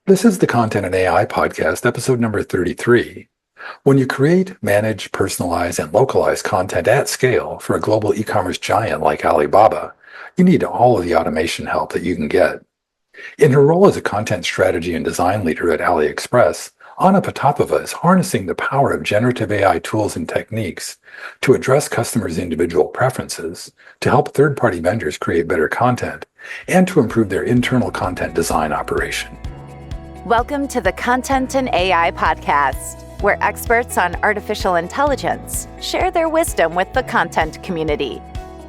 This is the Content and AI podcast, episode number 33. When you create, manage, personalize, and localize content at scale for a global e-commerce giant like Alibaba, you need all of the automation help that you can get. In her role as a content strategy and design leader at AliExpress, Anna Potapova is harnessing the power of generative AI tools and techniques to address customers' individual preferences, to help third-party vendors create better content, and to improve their internal content design operation. Welcome to the Content and AI podcast, where experts on artificial intelligence share their wisdom with the content community.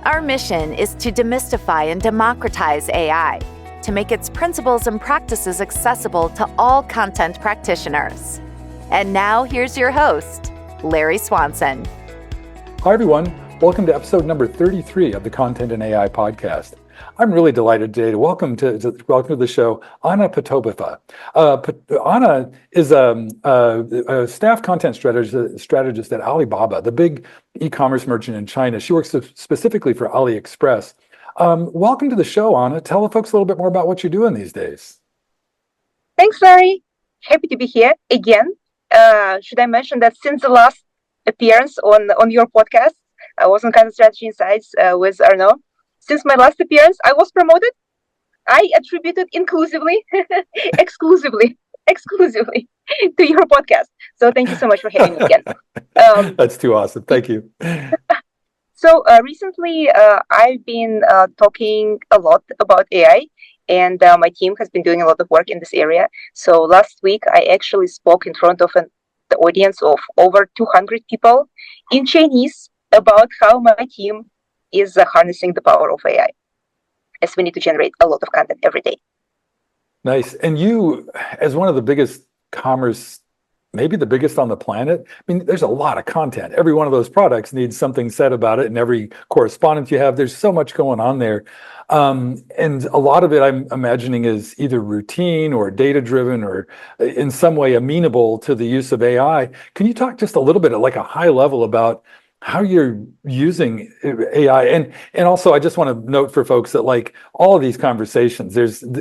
Our mission is to demystify and democratize AI, to make its principles and practices accessible to all content practitioners. And now here's your host, Larry Swanson. Hi, everyone. Welcome to episode number 33 of the Content and AI podcast. I'm really delighted today to welcome to the show Anna Potapova. Anna is a staff content strategist at Alibaba, the big e-commerce merchant in China. She works specifically for AliExpress. Welcome to the show, Anna. Tell the folks a little bit more about what you're doing these days. Thanks, Larry. Happy to be here again. Should I mention that since the last appearance on your podcast, I was on Content Strategy Insights with Arnaud. Since my last appearance, I was promoted. I attributed exclusively to your podcast. So thank you so much for having me again. That's too awesome. Thank you. So recently, I've been talking a lot about AI, and my team has been doing a lot of work in this area. So last week, I actually spoke in front of the audience of over 200 people in Chinese about how my team is harnessing the power of AI, as we need to generate a lot of content every day. Nice. And you, as one of the biggest commerce, maybe the biggest on the planet, I mean, there's a lot of content. Every one of those products needs something said about it, and every correspondence you have, there's so much going on there. And a lot of it, I'm imagining, is either routine or data-driven or in some way amenable to the use of AI. Can you talk just a little bit at like a high level about how you're using AI? And also, I just want to note for folks that like all of these conversations,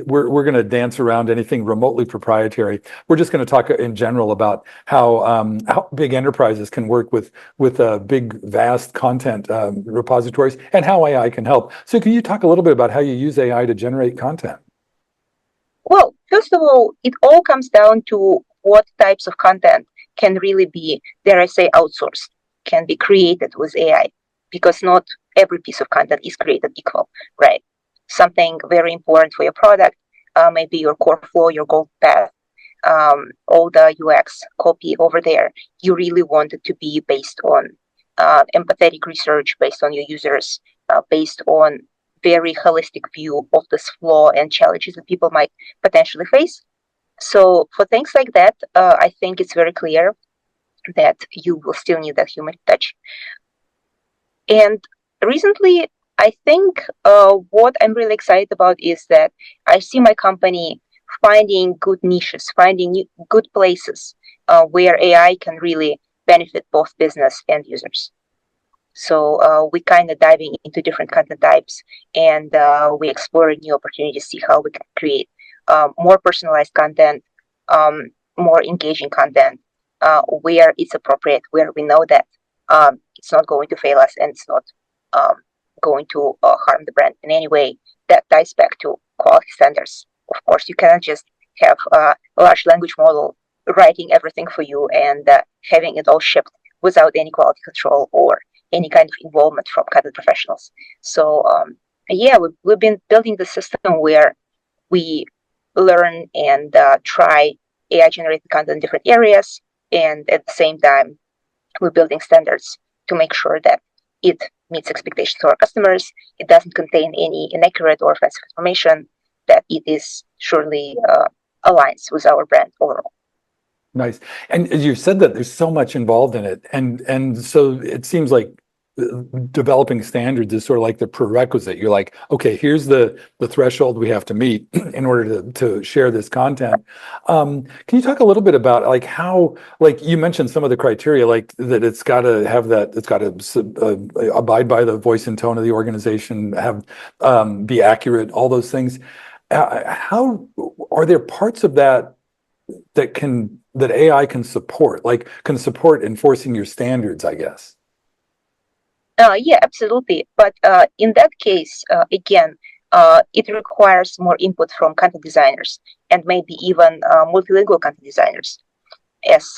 we're going to dance around anything remotely proprietary. We're just going to talk in general about how big enterprises can work with big, vast content repositories and how AI can help. So can you talk a little bit about how you use AI to generate content? Well, first of all, it all comes down to what types of content can really be, dare I say, outsourced, can be created with AI, because not every piece of content is created equal, right? Something very important for your product, maybe your core flow, your gold path, all the UX copy over there, you really want it to be based on empathetic research, based on your users, based on very holistic view of this flow and challenges that people might potentially face. So for things like that, I think it's very clear that you will still need that human touch. And recently, I think what I'm really excited about is that I see my company finding good niches, finding good places where AI can really benefit both business and users. So we kind of diving into different content types, and we explore new opportunities, see how we can create more personalized content, more engaging content, where it's appropriate, where we know that it's not going to fail us and it's not going to harm the brand in any way. That ties back to quality standards. Of course, you cannot just have a large language model writing everything for you and having it all shipped without any quality control or any kind of involvement from content professionals. So we've been building the system where we learn and try AI-generated content in different areas. And at the same time, we're building standards to make sure that it meets expectations of our customers, it doesn't contain any inaccurate or offensive information, that it is surely aligns with our brand overall. Nice. And as you said that there's so much involved in it. And so it seems like developing standards is sort of like the prerequisite. You're like, okay, here's the threshold we have to meet in order to share this content. Can you talk a little bit about like how, like you mentioned some of the criteria, like that it's got to have that, it's got to abide by the voice and tone of the organization, have be accurate, all those things. How are there parts of that that AI can support, like can support enforcing your standards, I guess. Yeah, absolutely. But in that case, again, it requires more input from content designers and maybe even multilingual content designers, as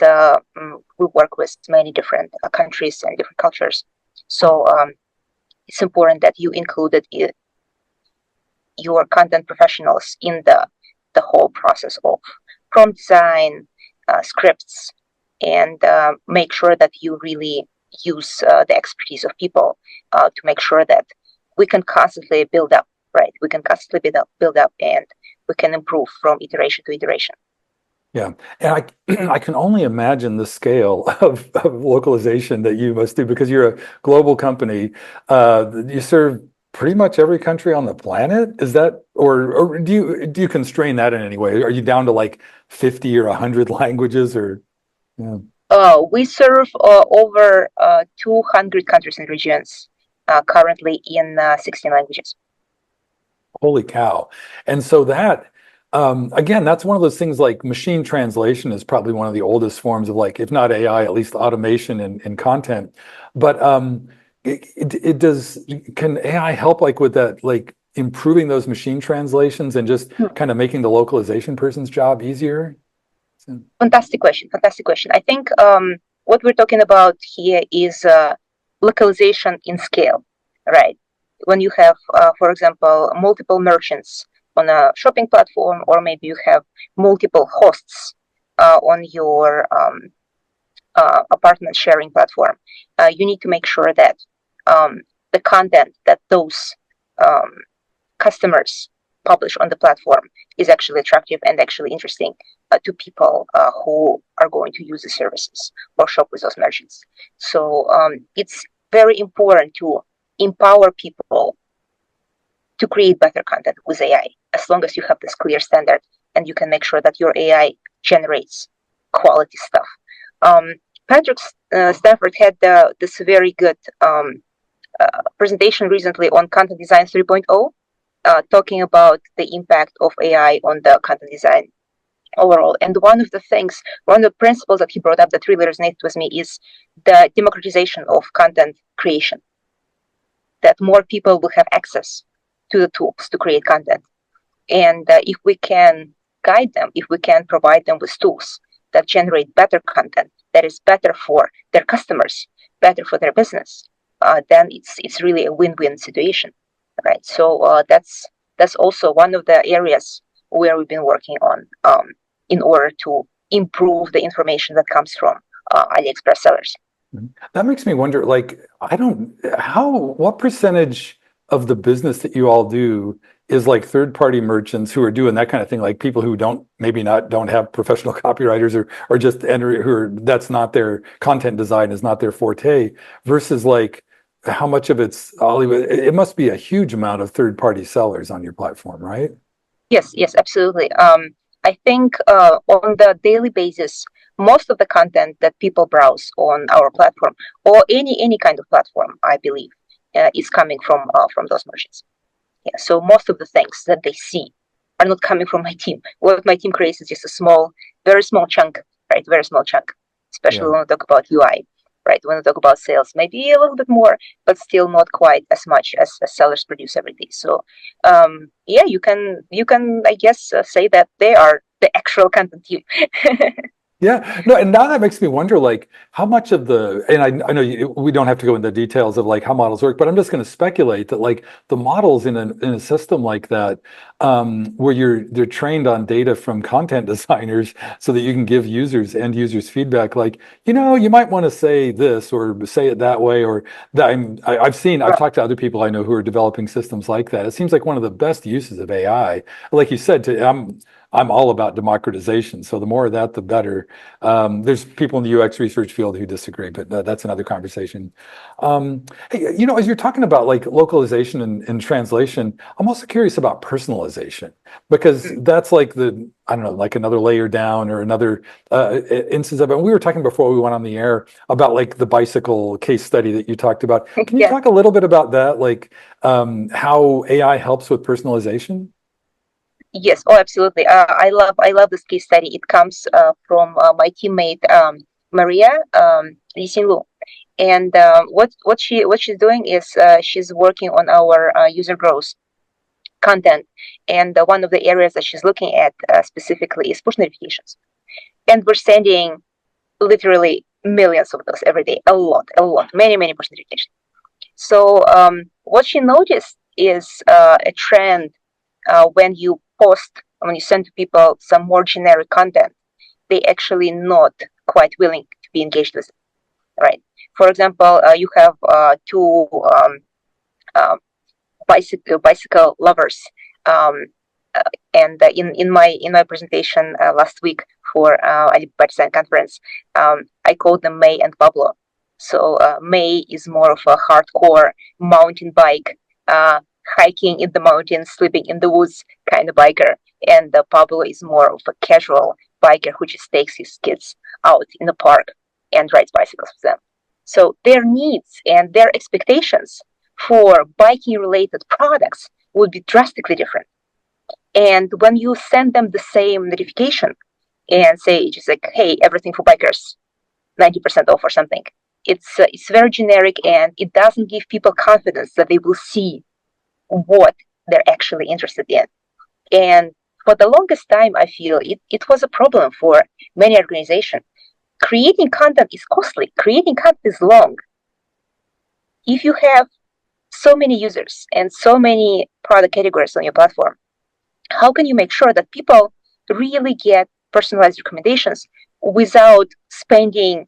we work with many different countries and different cultures. So it's important that you included your content professionals in the whole process of prompt design, scripts, and make sure that you really use the expertise of people to make sure that we can constantly build up, right? We can constantly build up, and we can improve from iteration to iteration. Yeah, and I can only imagine the scale of localization that you must do because you're a global company. You serve pretty much every country on the planet. Is that, or do you constrain that in any way? Are you down to like 50 or 100 languages or? Yeah. We serve over 200 countries and regions currently in 16 languages. Holy cow. And so that, again, that's one of those things like machine translation is probably one of the oldest forms of like, if not AI, at least automation and content. But it does, can AI help like with that, like improving those machine translations and just kind of making the localization person's job easier? So, Fantastic question. Fantastic question. I think what we're talking about here is localization in scale, right? When you have, for example, multiple merchants on a shopping platform, or maybe you have multiple hosts on your apartment sharing platform, you need to make sure that the content that those um, customers publish on the platform is actually attractive and actually interesting to people who are going to use the services or shop with those merchants. So it's very important to empower people to create better content with AI, as long as you have this clear standard and you can make sure that your AI generates quality stuff. Patrick Stanford had this very good presentation recently on Content Design 3.0, talking about the impact of AI on the content design overall. And one of the principles that he brought up that really resonated with me is the democratization of content creation, that more people will have access to the tools to create content. And if we can guide them, if we can provide them with tools that generate better content, that is better for their customers, better for their business, then it's really a win-win situation, right? So that's also one of the areas where we've been working on in order to improve the information that comes from AliExpress sellers. that makes me wonder, like, what percentage of the business that you all do is like third-party merchants who are doing that kind of thing, like people who don't have professional copywriters or just enter who are, that's not their content design is not their forte, versus like how much of it's Hollywood? It must be a huge amount of third-party sellers on your platform, right? Yes, absolutely. I think on the daily basis, most of the content that people browse on our platform or any kind of platform, I believe, is coming from those merchants. Yeah, so most of the things that they see are not coming from my team. What my team creates is just a small, very small chunk, right? Very small chunk, especially Yeah. when we talk about UI, right? When we talk about sales, maybe a little bit more, but still not quite as much as sellers produce every day. So, yeah, you can, I guess, say that they are the actual content team. Yeah, no, and now that makes me wonder, like, how much of and I know we don't have to go into details of like how models work, but I'm just going to speculate that like the models in a system like that, where they're trained on data from content designers so that you can give end users feedback, like, you might want to say this or say it that way, or that I've talked to other people I know who are developing systems like that. It seems like one of the best uses of AI, like you said, I'm all about democratization. So the more of that, the better. There's people in the UX research field who disagree, but that's another conversation. Hey, as you're talking about like localization and translation, I'm also curious about personalization because that's like I don't know, like another layer down or another instance of it. And we were talking before we went on the air about like the bicycle case study that you talked about. Can you Yeah. talk a little bit about that, like how AI helps with personalization? Yes, oh, absolutely. I love this case study. It comes from my teammate Maria Lisinlu. And what she's doing is she's working on our user growth content, and one of the areas that she's looking at specifically is push notifications. And we're sending literally millions of those every day, a lot, many push notifications. So what she noticed is a trend when you when you send to people some more generic content, they actually not quite willing to be engaged with it, right? For example, you have two uh, bicycle lovers, um, and in my presentation last week for Alibaba Design Conference, I called them May and Pablo. So May is more of a hardcore mountain bike, hiking in the mountains, sleeping in the woods kind of biker, and Pablo is more of a casual biker who just takes his kids out in the park and rides bicycles with them. So their needs and their expectations for biking related products would be drastically different. And when you send them the same notification and say just like, hey, everything for bikers, 90% off or something, it's very generic, and it doesn't give people confidence that they will see what they're actually interested in. And for the longest time, I feel it was a problem for many organizations. Creating content is costly. Creating content is long. If you have so many users and so many product categories on your platform, how can you make sure that people really get personalized recommendations without spending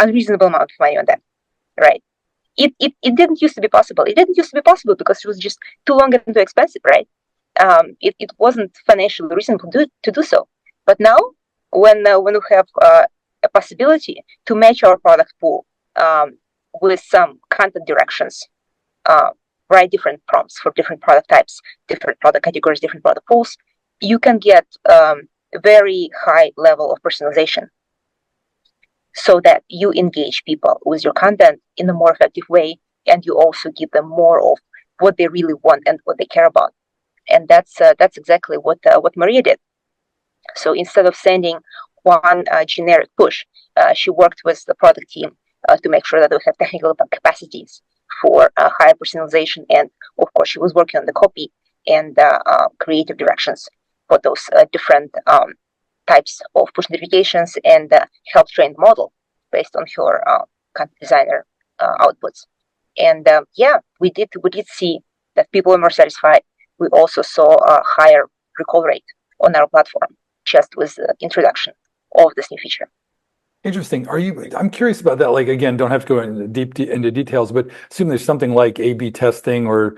unreasonable amount of money on them, right? It didn't used to be possible. It didn't used to be possible because it was just too long and too expensive, right? It wasn't financially reasonable to do so. But now, when we have a possibility to match our product pool with some content directions, write different prompts for different product types, different product categories, different product pools, you can get a very high level of personalization so that you engage people with your content in a more effective way, and you also give them more of what they really want and what they care about. And that's exactly what Maria did. So instead of sending one generic push, she worked with the product team to make sure that we have technical capacities for higher personalization. And of course, she was working on the copy and creative directions for those different types of push notifications, and help train the model based on her content designer outputs. And we did see that people were more satisfied. We also saw a higher recall rate on our platform just with the introduction of this new feature. Interesting. I'm curious about that. Like, again, don't have to go into details, but assume there's something like A/B testing or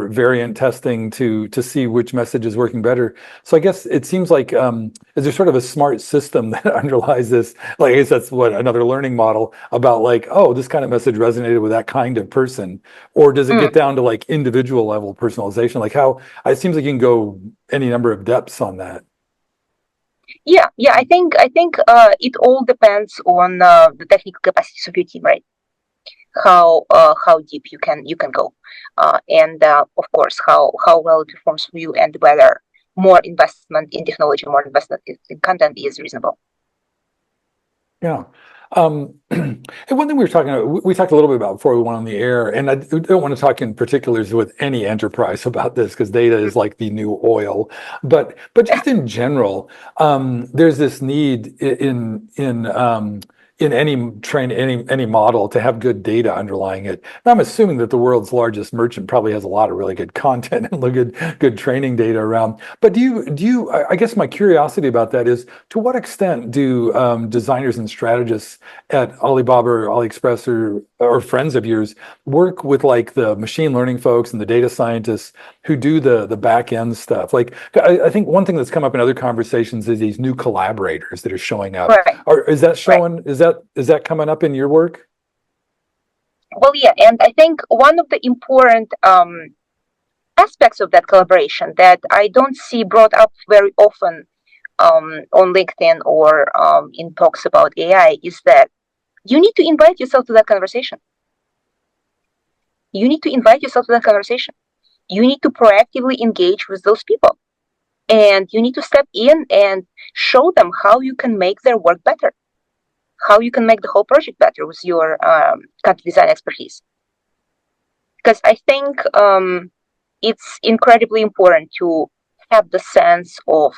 variant testing to see which message is working better. So I guess it seems like is there sort of a smart system that underlies this? Like, I guess that's what another learning model about, like, oh, this kind of message resonated with that kind of person, or does it get down to like individual level personalization? Like, how it seems like you can go any number of depths on that. Yeah. I think it all depends on the technical capacities of your team, right? How deep you can go, and of course how well it performs for you, and whether more investment in technology, more investment in content is reasonable. Yeah. And one thing we talked a little bit about before we went on the air, and I don't want to talk in particulars with any enterprise about this because data is like the new oil, but just in general, there's this need in any model to have good data underlying it. And I'm assuming that the world's largest merchant probably has a lot of really good content and good training data around. But do you? I guess my curiosity about that is, to what extent do designers and strategists at Alibaba or AliExpress or friends of yours work with like the machine learning folks and the data scientists who do the back end stuff? Like, I think one thing that's come up in other conversations is these new collaborators that are showing up. Right. Or is that showing? Right. Is that coming up in your work? Well, yeah, and I think one of the important aspects of that collaboration that I don't see brought up very often on LinkedIn or in talks about AI is that you need to invite yourself to that conversation. You need to invite yourself to that conversation. You need to proactively engage with those people. And you need to step in and show them how you can make their work better, how you can make the whole project better with your content design expertise. Because I think it's incredibly important to have the sense of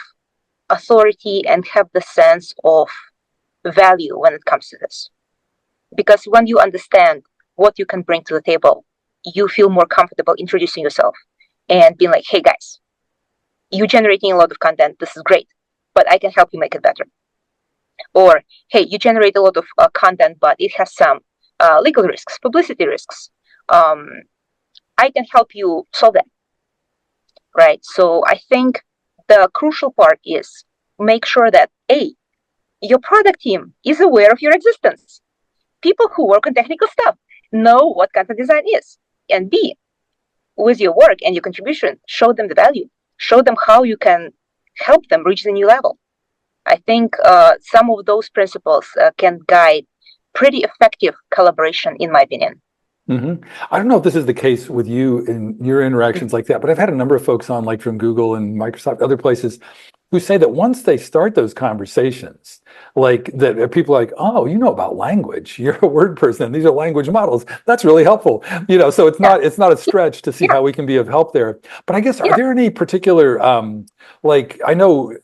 authority and have the sense of value when it comes to this. Because when you understand what you can bring to the table, you feel more comfortable introducing yourself and being like, hey guys, you're generating a lot of content. This is great, but I can help you make it better. Or, hey, you generate a lot of content, but it has some legal risks, publicity risks. I can help you solve that, right? So I think the crucial part is make sure that A, your product team is aware of your existence. People who work on technical stuff know what content design is. And B, with your work and your contribution, show them the value. Show them how you can help them reach the new level. I think some of those principles can guide pretty effective collaboration, in my opinion. Mm-hmm. I don't know if this is the case with you in your interactions like that, but I've had a number of folks on, like from Google and Microsoft, other places, who say that once they start those conversations, like that people are like, oh, you know about language. You're a word person. These are language models. That's really helpful. So it's not a stretch to see how we can be of help there. But I guess, are there any particular, like, I know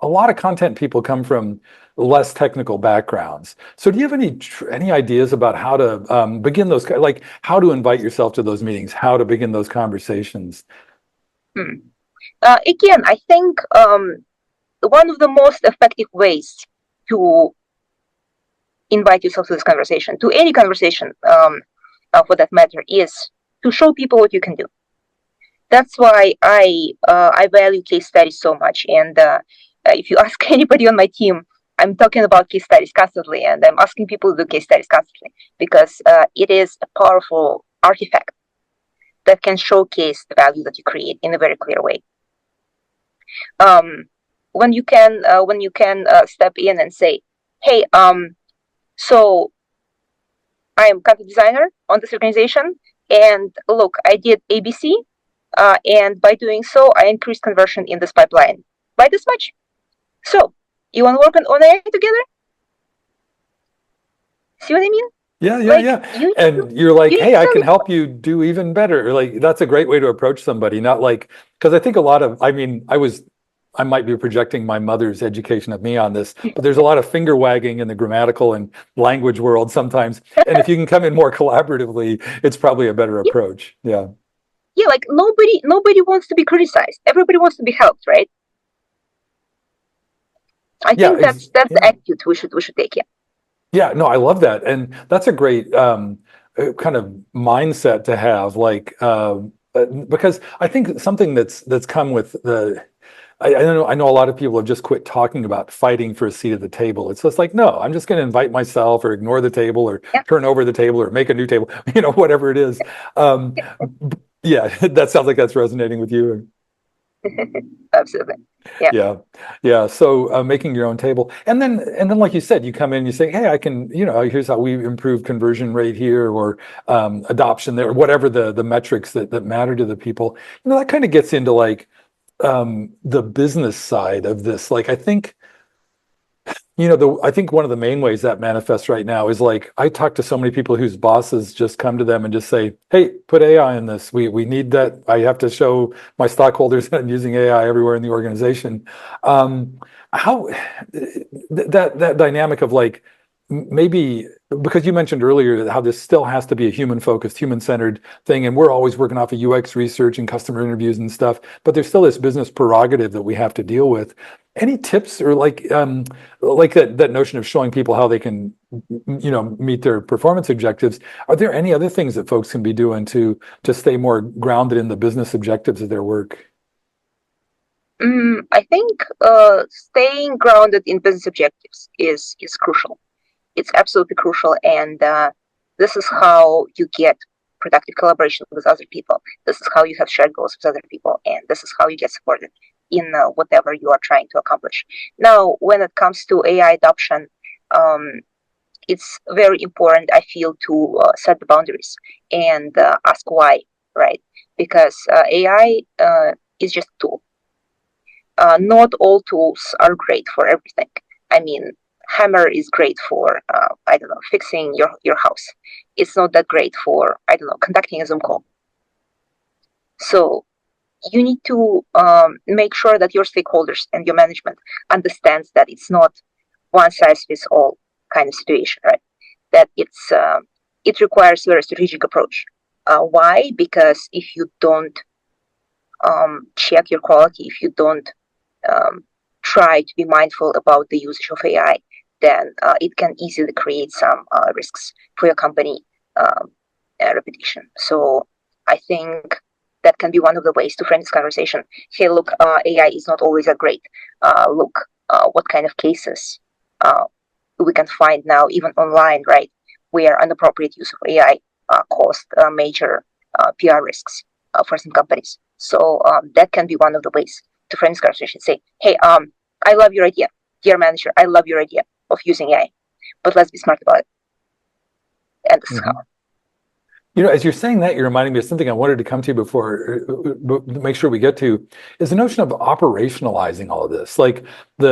a lot of content people come from less technical backgrounds. So do you have any ideas about how to begin those, like how to invite yourself to those meetings, how to begin those conversations? Again, I think one of the most effective ways to invite yourself to this conversation, to any conversation for that matter, is to show people what you can do. That's why I value case studies so much. And if you ask anybody on my team, I'm talking about case studies constantly, and I'm asking people to do case studies constantly because it is a powerful artifact that can showcase the value that you create in a very clear way. When you can step in and say, hey, so I am content designer on this organization, and look, I did ABC, and by doing so, I increased conversion in this pipeline by this much. So, you want to work on AI together? See what I mean? Yeah. And you're like, hey, I can help you do even better. Like, that's a great way to approach somebody, not like, because I think I might be projecting my mother's education of me on this, but there's a lot of finger wagging in the grammatical and language world sometimes. And if you can come in more collaboratively, it's probably a better approach. Yeah. Yeah, like nobody wants to be criticized. Everybody wants to be helped, right? I think that's the attitude we should take here. Yeah, no, I love that. And that's a great kind of mindset to have, like because I think something that's come with I know a lot of people have just quit talking about fighting for a seat at the table. It's just like, no, I'm just going to invite myself or ignore the table or turn over the table or make a new table, whatever it is. Yeah, that sounds like that's resonating with you. Absolutely. Yeah. So making your own table, and then like you said, you come in and you say, hey, I can, here's how we improve conversion rate here, or adoption there, or whatever the metrics that matter to the people. That kind of gets into like the business side of this. Like, I think I think one of the main ways that manifests right now is, like, I talk to so many people whose bosses just come to them and just say, hey, put AI in this. We need that. I have to show my stockholders that I'm using AI everywhere in the organization. How that dynamic of, like, maybe because you mentioned earlier how this still has to be a human-focused, human-centered thing, and we're always working off of UX research and customer interviews and stuff, but there's still this business prerogative that we have to deal with. Any tips, or like that notion of showing people how they can, meet their performance objectives? Are there any other things that folks can be doing to stay more grounded in the business objectives of their work? I think staying grounded in business objectives is crucial. It's absolutely crucial, and this is how you get productive collaboration with other people. This is how you have shared goals with other people, and this is how you get supported in whatever you are trying to accomplish. Now, when it comes to AI adoption, it's very important, I feel, to set the boundaries and ask why. right? Because AI is just a tool. Not all tools are great for everything. I mean, hammer is great for I don't know, fixing your house. It's not that great for, I don't know, conducting a Zoom call. So you need to make sure that your stakeholders and your management understands that it's not one size fits all kind of situation, right? That it requires a very strategic approach. Why? Because if you don't check your quality, if you don't try to be mindful about the usage of AI, then it can easily create some risks for your company reputation. So I think that can be one of the ways to frame this conversation. Hey, look, AI is not always that great. Look, what kind of cases we can find now, even online, right, where inappropriate use of AI caused major PR risks for some companies. So that can be one of the ways to frame this conversation. Say, hey, I love your idea, dear manager. I love your idea of using AI, but let's be smart about it. And this is how. As you're saying that, you're reminding me of something I wanted to come to before, make sure we get to, is the notion of operationalizing all of this. Like we've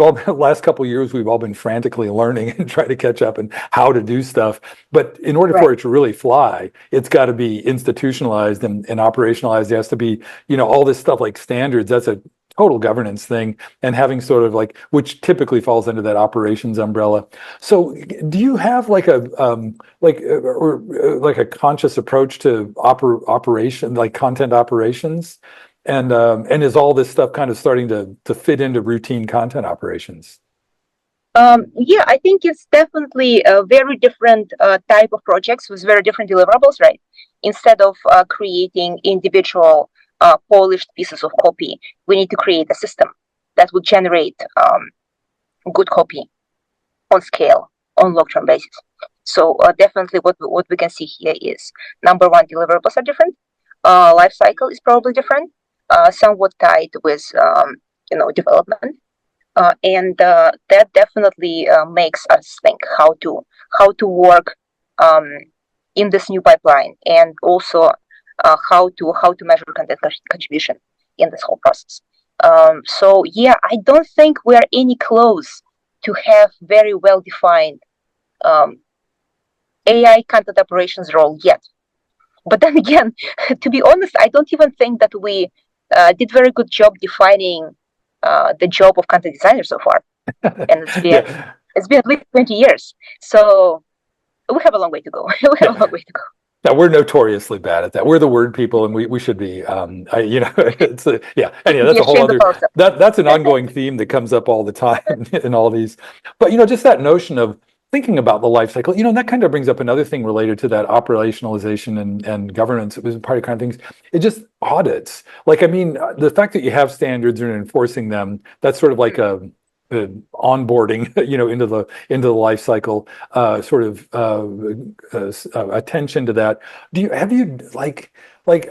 all been, the last couple of years, we've all been frantically learning and trying to catch up and how to do stuff. But in order for it to really fly, it's got to be institutionalized and operationalized. There has to be, all this stuff like standards. That's a total governance thing, and having sort of like, which typically falls under that operations umbrella. So do you have like a conscious approach to operation, like content operations, and is all this stuff kind of starting to fit into routine content operations? Yeah, I think it's definitely a very different type of projects with very different deliverables, right? Instead of creating individual polished pieces of copy, we need to create a system that would generate good copy on scale, on long-term basis. So definitely what we can see here is, number one, deliverables are different. Life cycle is probably different, somewhat tied with development. And that definitely makes us think how to work in this new pipeline, and also how to measure content contribution in this whole process. So yeah, I don't think we are any close to have very well defined AI content operations role yet. But then again, to be honest, I don't even think that we did very good job defining the job of content designer so far, and it's been at least 20 years. So we have a long way to go. We have a long way to go. Now, we're notoriously bad at that. We're the word people, and we should be. It's Anyway, that's a whole other. That's an ongoing theme that comes up all the time in all these. But just that notion of thinking about the life cycle, and that kind of brings up another thing related to that operationalization and governance. It was part of kind of things. It just audits. Like, I mean, the fact that you have standards and enforcing them, that's sort of like a onboarding, into the life cycle, attention to that.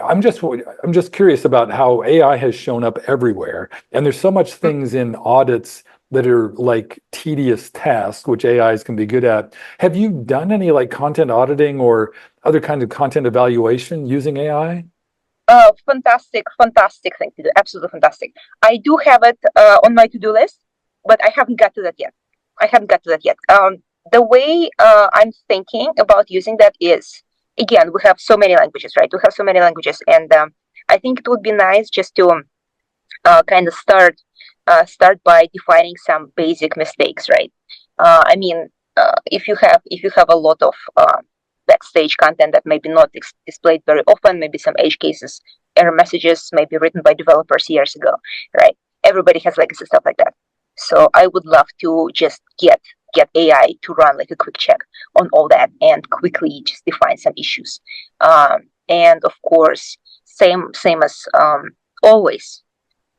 I'm just curious about how AI has shown up everywhere, and there's so much things in audits that are like tedious tasks, which AIs can be good at. Have you done any like content auditing or other kinds of content evaluation using AI? Fantastic thing to do. Absolutely fantastic. I do have it on my to-do list, but I haven't got to that yet. The way I'm thinking about using that is, again, we have so many languages, right? We have so many languages, and I think it would be nice just to kind of start by defining some basic mistakes, right? I mean, if you have a lot of backstage content that maybe not displayed very often, maybe some edge cases, error messages maybe written by developers years ago, right? Everybody has legacy stuff like that. So I would love to just get AI to run like a quick check on all that and quickly just define some issues. And of course, same as always,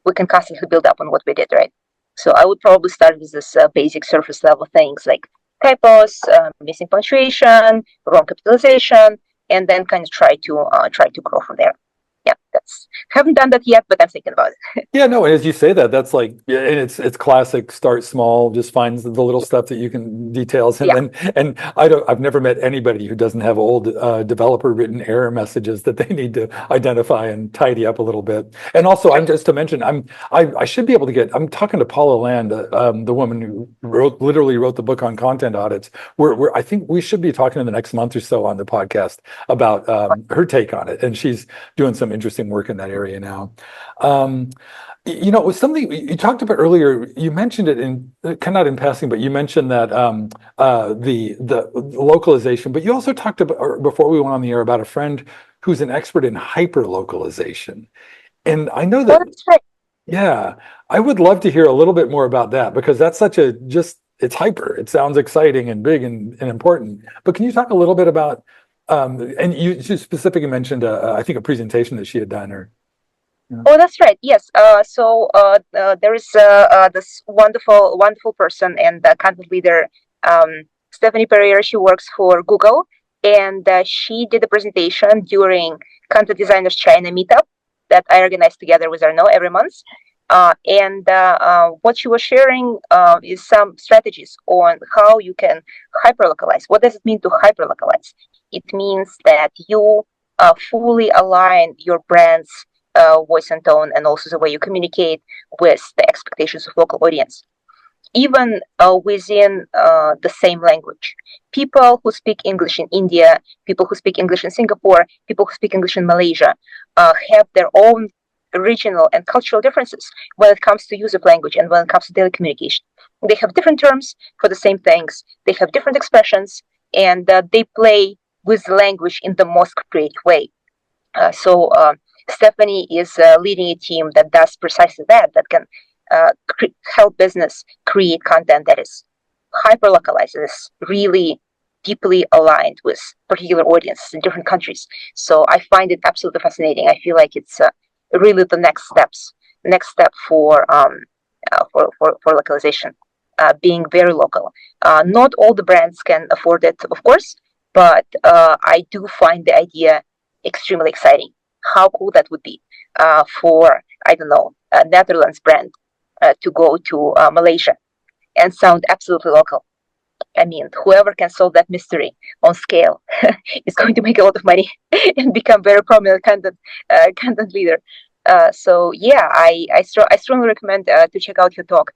we can constantly build up on what we did, right? So I would probably start with this basic surface level things like typos, missing punctuation, wrong capitalization, and then kind of try to grow from there. Yeah. That's haven't done that yet, but I'm thinking about it. Yeah, no, and as you say that, that's like, yeah, and it's classic. Start small, just finds the little stuff that you can details, and Yeah. then I've never met anybody who doesn't have old developer written error messages that they need to identify and tidy up a little bit. And also, I'm just to mention, I should be able to get. I'm talking to Paula Land, the woman who literally wrote the book on content audits. I think we should be talking in the next month or so on the podcast about her take on it, and she's doing some interesting work in that area now. Um, it was something you talked about earlier. You mentioned it in kind of not in passing, but you mentioned that the localization. But you also talked about or before we went on the air about a friend who's an expert in hyper localization. And I know Oh, that, that's right. yeah, I would love to hear a little bit more about that because that's such a just it's hyper. It sounds exciting and big and important. But can you talk a little bit about and you specifically mentioned I think a presentation that she had done or yeah. Oh, that's right. Yes. There is this wonderful person and content leader, Stephanie Pereira. She works for Google, and she did a presentation during Content Designers China meetup that I organize together with Arnaud every month. What she was sharing is some strategies on how you can hyperlocalize. What does it mean to hyperlocalize? It means that you fully align your brand's voice and tone, and also the way you communicate with the expectations of local audience, even within the same language. People who speak English in India, people who speak English in Singapore, people who speak English in Malaysia have their own regional and cultural differences when it comes to use of language and when it comes to daily communication. They have different terms for the same things, they have different expressions, and they play with the language in the most creative way. So Stephanie is leading a team that does precisely that, that can help business create content that is hyper localized, is really deeply aligned with particular audiences in different countries. So I find it absolutely fascinating. I feel like it's really the next step for localization, being very local. Not all the brands can afford it, of course, but I do find the idea extremely exciting. How cool that would be for, I don't know, a Netherlands brand to go to Malaysia and sound absolutely local. I mean, whoever can solve that mystery on scale is going to make a lot of money and become very prominent content leader. So yeah, I strongly recommend to check out your talk.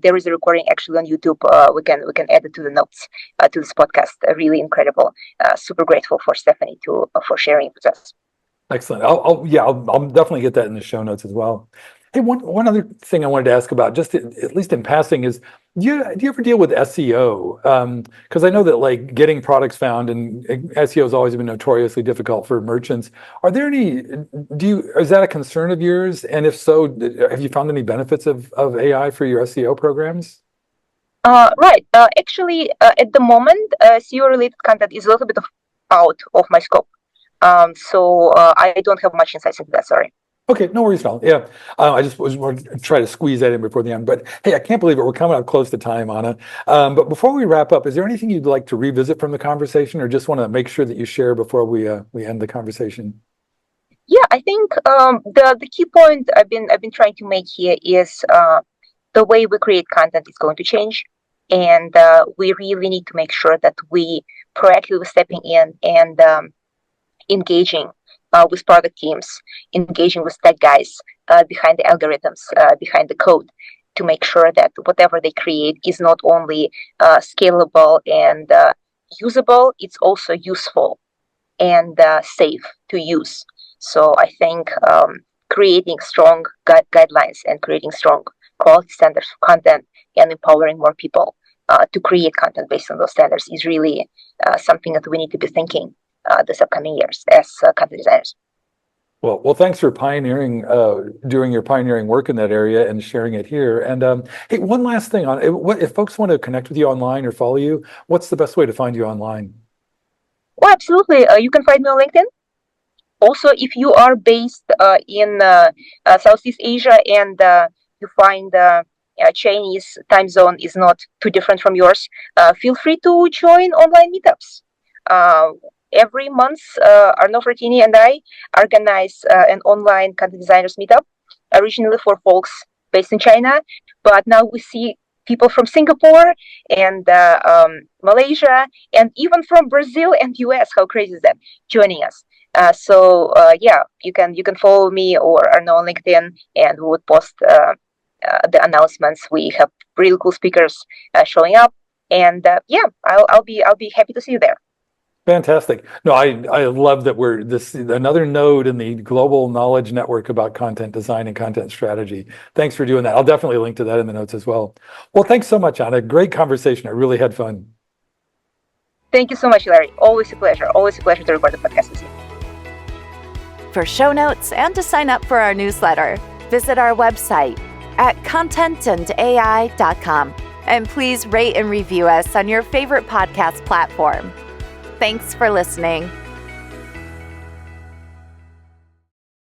There is a recording actually on YouTube. We can add it to the notes to this podcast. Really incredible. Super grateful for Stephanie for sharing it with us. Excellent. I'll definitely get that in the show notes as well. Hey, one other thing I wanted to ask about, just at least in passing, is do you ever deal with SEO? Because I know that like getting products found and SEO has always been notoriously difficult for merchants. Are there any? Is that a concern of yours? And if so, have you found any benefits of AI for your SEO programs? Right. Actually, at the moment, SEO-related content is a little bit out of my scope. So I don't have much insights into that. Sorry. Okay, no worries at all. Yeah, I just was going to try to squeeze that in before the end. But hey, I can't believe it. We're coming up close to time, Anna. But before we wrap up, is there anything you'd like to revisit from the conversation, or just want to make sure that you share before we end the conversation? Yeah, I think the key point I've been trying to make here is the way we create content is going to change, and we really need to make sure that we proactively stepping in and engaging with product teams, engaging with tech guys behind the algorithms, behind the code, to make sure that whatever they create is not only scalable and usable, it's also useful and safe to use. So I think creating strong guidelines and creating strong quality standards for content and empowering more people to create content based on those standards is really something that we need to be thinking this upcoming years as content designers. Well, thanks for pioneering, doing your pioneering work in that area and sharing it here. And hey, one last thing on what if folks want to connect with you online or follow you, what's the best way to find you online? Oh, absolutely. You can find me on LinkedIn. Also, if you are based in Southeast Asia and you find Chinese time zone is not too different from yours, feel free to join online meetups. every month, Arnaud Fratini and I organize an online content designers meetup, originally for folks based in China, but now we see people from Singapore and Malaysia, and even from Brazil and US. How crazy is that? Joining us. You can follow me or Arnaud on LinkedIn, and we would post the announcements. We have really cool speakers showing up, and I'll be happy to see you there. Fantastic. No, I love that we're another node in the global knowledge network about content design and content strategy. Thanks for doing that. I'll definitely link to that in the notes as well. Well, thanks so much, Anna. Great conversation. I really had fun. Thank you so much, Larry. Always a pleasure. Always a pleasure to record the podcast with you. For show notes and to sign up for our newsletter, visit our website at contentandai.com. And please rate and review us on your favorite podcast platform. Thanks for listening.